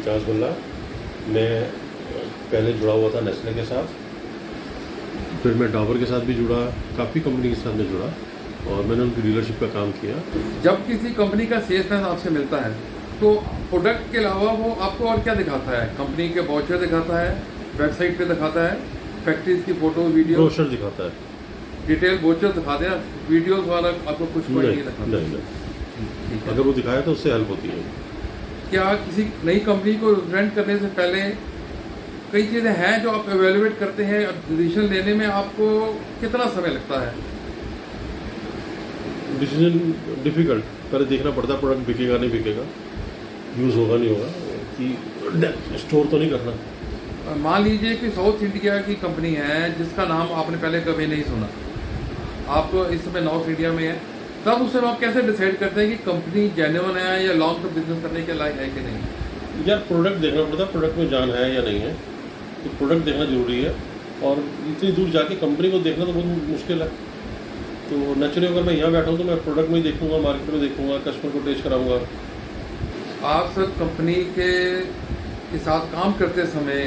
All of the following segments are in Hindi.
विकास बल्ला। मैं पहले जुड़ा हुआ था नेस्ले के साथ, फिर मैं डाबर के साथ भी जुड़ा, काफ़ी कंपनी के साथ में जुड़ा और मैंने उनकी डीलरशिप का काम किया। जब किसी कंपनी का सेल्समैन आपसे मिलता है तो प्रोडक्ट के अलावा वो आपको और क्या दिखाता है? कंपनी के वाउचर दिखाता है, वेबसाइट पे दिखाता है, फैक्ट्रीज की फोटो वीडियो, ब्रोशर दिखाता है, डिटेल वाउचर दिखाते हैं, वीडियोस वाला आपको कुछ कोई नहीं दिखाता? नहीं। अगर वो दिखाया तो उससे हेल्प होती है। क्या किसी नई कंपनी को रेंट करने से पहले कई चीज़ें हैं जो आप एवेलुएट करते हैं, डिसीजन लेने में आपको कितना समय लगता है? डिसीजन डिफिकल्ट, पहले देखना पड़ता है प्रोडक्ट बिकेगा नहीं बिकेगा, यूज़ होगा नहीं होगा, कि स्टोर तो नहीं करना। मान लीजिए कि साउथ इंडिया की कंपनी है जिसका नाम आपने पहले कभी नहीं सुना, आप इस समय नॉर्थ इंडिया में है, तब उस समय आप कैसे डिसाइड करते हैं कि कंपनी जेन्युइन है या लॉन्ग टर्म बिजनेस करने के लायक है कि नहीं? यार प्रोडक्ट देखना पड़ता है, प्रोडक्ट में जान है या नहीं है, तो प्रोडक्ट देखना ज़रूरी है। और इतनी दूर जाके कंपनी को देखना तो बहुत मुश्किल है। तो नेचुरली अगर मैं यहाँ बैठा हूँ तो मैं प्रोडक्ट में ही देखूँगा, मार्केट में देखूँगा, कस्टमर को टेस्ट कराऊँगा। आप सर कंपनी के साथ काम करते समय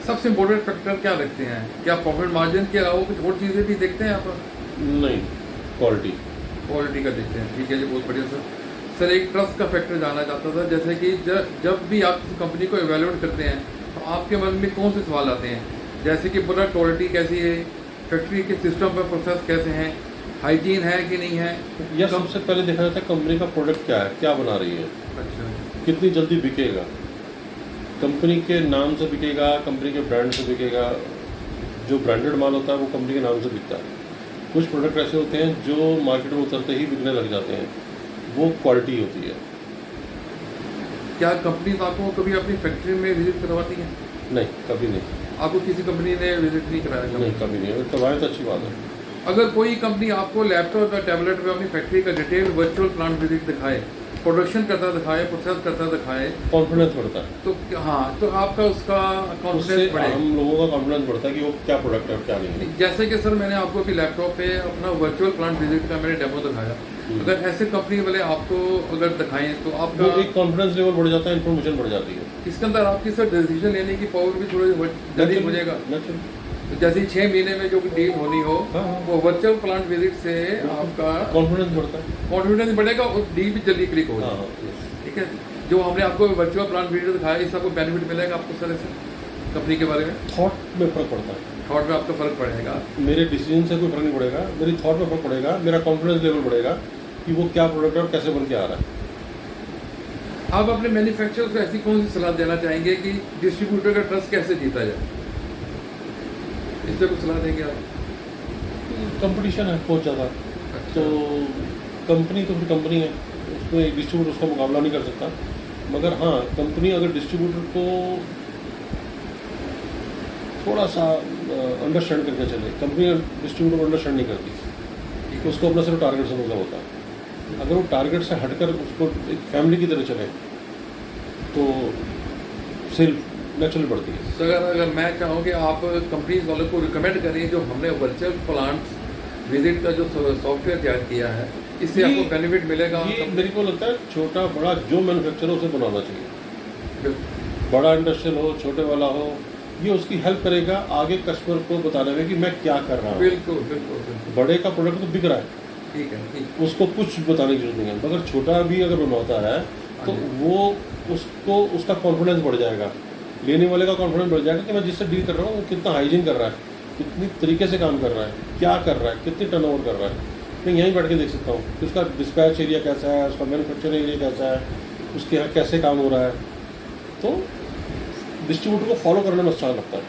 सबसे इम्पोर्टेंट फैक्टर क्या रखते हैं? क्या प्रॉफिट मार्जिन के अलावा कुछ और चीज़ें भी देखते हैं आप? नहीं, क्वालिटी का देखते हैं। ठीक है जी, बहुत बढ़िया सर। एक ट्रस्ट का फैक्टर जानना चाहता था, जैसे कि जब भी आप किसी कंपनी को इवेल्युएट करते हैं तो आपके मन में कौन से सवाल आते हैं? जैसे कि प्रोडक्ट क्वालिटी कैसी है, फैक्ट्री के सिस्टम पर प्रोसेस कैसे हैं, हाइजीन है कि नहीं है? या सबसे पहले देखा जाता है कंपनी का प्रोडक्ट क्या है, क्या बना रही है, अच्छा, कितनी जल्दी बिकेगा, कंपनी के नाम से बिकेगा, कंपनी के ब्रांड से बिकेगा। जो ब्रांडेड माल होता है वो कंपनी के नाम से बिकता है। कुछ प्रोडक्ट ऐसे होते हैं जो मार्केट में उतरते ही बिकने लग जाते हैं, वो क्वालिटी होती है। क्या कंपनी आपको कभी अपनी फैक्ट्री में विजिट करवाती है? नहीं, कभी नहीं। आपको किसी कंपनी ने विजिट नहीं कराया? नहीं, कभी नहीं। अगर करवाए तो अच्छी बात है। अगर कोई कंपनी आपको लैपटॉप या टैबलेट पे अपनी फैक्ट्री का डिटेल वर्चुअल प्लांट विजिट दिखाए, प्रोडक्शन करता दिखाए, प्रोसेस करता दिखाए, कॉन्फिडेंस बढ़ता है। तो हाँ, तो आपका उसका कॉन्फिडेंस बढ़ेगा। हम लोगों का कॉन्फिडेंस बढ़ता है कि वो क्या प्रोडक्ट है और क्या नहीं है। जैसे कि सर मैंने आपको अभी लैपटॉप पे अपना वर्चुअल प्लांट विजिट का मैंने डेमो दिखाया, अगर ऐसे कंपनी वाले आपको अगर दिखाएं तो आपका एक कॉन्फिडेंस लेवल बढ़ जाता है, इन्फॉर्मेशन बढ़ जाती है। इसके अंदर आपकी सर डिसीजन लेने की पावर भी थोड़ी जल्दी हो जाएगा। तो जैसे 6 महीने में जो डील होनी हो, वो वर्चुअल प्लांट विजिट से आपका कॉन्फिडेंस बढ़ता है, कॉन्फिडेंस बढ़ेगा और डील भी जल्दी क्लिक होगा। ठीक है, जो हमने आपको वर्चुअल प्लांट विजिट दिखाया, इससे आपको बेनिफिट मिलेगा आपको सर ऐसे कंपनी के बारे में? थॉट में फर्क पड़ता है। थॉट में आपका फर्क पड़ेगा? मेरे डिसीजन से कोई फर्क नहीं पड़ेगा, मेरी थॉट में फर्क पड़ेगा, मेरा कॉन्फिडेंस लेवल बढ़ेगा कि वो क्या प्रोडक्ट है और कैसे बन के आ रहा है। आप अपने मैन्युफैक्चरर्स को ऐसी कौन सी सलाह देना चाहेंगे कि डिस्ट्रीब्यूटर का ट्रस्ट कैसे जीता जाए? इससे कुछ सलाह देंगे आप? कंपटीशन है बहुत ज़्यादा, तो कंपनी तो फिर कंपनी है, उसमें एक डिस्ट्रीब्यूटर उसका मुकाबला नहीं कर सकता। मगर हाँ, कंपनी अगर डिस्ट्रीब्यूटर को थोड़ा सा अंडरस्टैंड करके चले, कंपनी डिस्ट्रीब्यूटर को अंडरस्टैंड नहीं करती, तो उसको अपना सिर्फ टारगेट समझना होता है। अगर वो टारगेट से हटकर उसको एक फैमिली की तरह चले तो सेल नेचुरली बढ़ती है। सर अगर मैं चाहूँ कि आप कंपनीज वालों को रिकमेंड करें, जो हमने वर्चुअल प्लांट विजिट का जो सॉफ्टवेयर तैयार किया है, इससे आपको बेनिफिट मिलेगा? ये मेरे को लगता है छोटा बड़ा जो मैन्युफैक्चरर उसे बनाना चाहिए, बड़ा इंडस्ट्रियल हो, छोटे वाला हो, ये उसकी हेल्प करेगा आगे कस्टमर को बताने में कि मैं क्या कर रहा हूँ। बिल्कुल बिल्कुल बिल्कुल। बड़े का प्रोडक्ट तो बिक रहा है, ठीक है, ठीक। उसको कुछ बताने की जरूरत नहीं है। मगर छोटा भी अगर बनवाता है तो वो उसको उसका कॉन्फिडेंस बढ़ जाएगा, लेने वाले का कॉन्फिडेंस बढ़ जाएगा कि मैं जिससे डील कर रहा हूँ वो कितना हाइजीन कर रहा है, कितनी तरीके से काम कर रहा है, क्या कर रहा है, कितनी टर्नओवर कर रहा है। मैं यहीं बैठ के देख सकता हूँ कि उसका डिस्पैच एरिया कैसा है, उसका मैन्युफैक्चरिंग एरिया कैसा है, उसके यहाँ कैसे काम हो रहा है। तो डिस्ट्रीब्यूटर को फॉलो करने में अच्छा लगता है।